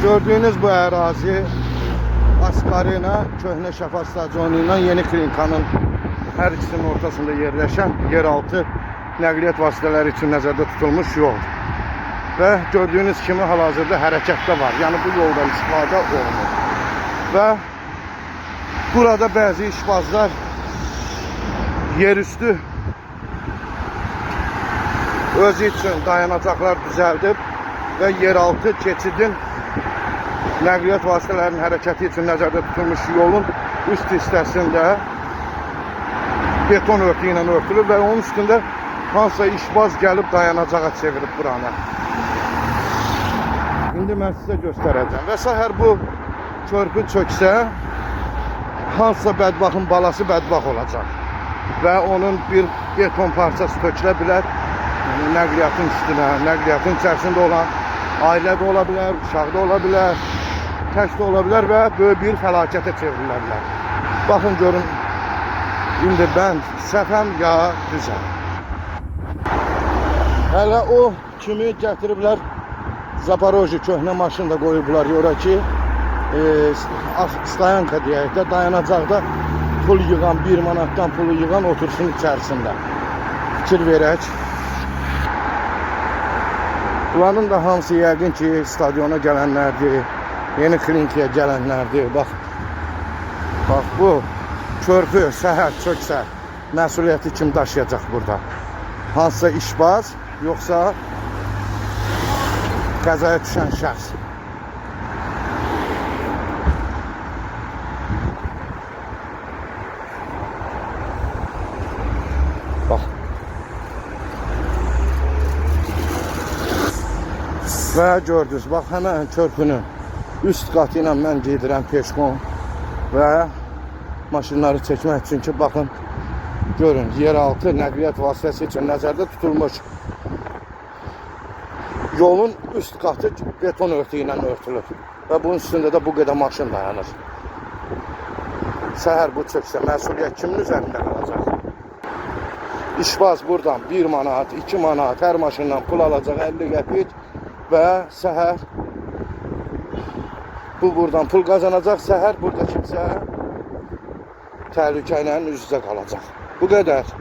Gördüğünüz bu ərazi Asqarina, Köhnə Şəfa stadionu ilə Yeni Klinkanın hər ikisinin ortasında yerləşən yeraltı nəqliyyat vasitələri üçün nəzərdə tutulmuş yol. Və gördüyünüz kimi hal-hazırda hərəkətdə var. Yəni bu yoldan istifadə olunur. Və burada bəzi işbazlar yerüstü özü üçün dayanacaqlar düzəldib və yeraltı keçidin nəqliyyat vasitələrinin hərəkəti üçün nəzərdə tutulmuş yolun üst hissəsində beton örtü ilə örtülür və onun üstündə hansısa işbaz gəlib dayanacağa çevirib buranı. İndi mən sizə göstərəcəm. Və səhər bu körpü çöksə, hansısa bədbaxın balası bədbax olacaq. Və onun bir beton parçası tökülə bilər nəqliyyatın üstünə, nəqliyyatın içərisində olan ailə də ola bilər, uşaq da ola bilər, tək də ola bilər və böyük bir fəlakətə çevrilə bilər. Baxın, görün, indi mən səhvəm ya düzəm. Hələ o kimi gətiriblər, Zaporojye köhnə maşını da qoyublar yora ki, stayanka deyək də, dayanacaqda pul yığan, 1 manatdan pulu yığan otursun içərisində. Fikir verək. Bunların da hamısı yəqin ki, stadiona gələnlərdir, Yeni Klinikaya gələnlərdir. Bax, bu körpü səhər çöksə, məsuliyyəti kim daşıyacaq burada? Hansısa işbaz, yoxsa qəzaya düşən şəxs? Bax. Və gördünüz, bax, həmən körpünün üst qatı ilə mən gedirəm peşkon və maşınları çəkmək üçün ki, baxın, görün, yeraltı nəqliyyat vasitəsi üçün nəzərdə tutulmuş yolun üst qatı beton örtü ilə örtülür və bunun üstündə də bu qədər maşın dayanır. Səhər bu çöksə, məsuliyyət kimin üzərində qalacaq? İşbaz buradan 1 manat, 2 manat hər maşından pul alacaq, 50 qəpik və səhər bu buradan pul qazanacaq, səhər burada kimsə təhlükə ilə üz-üzə qalacaq. Bu qədər.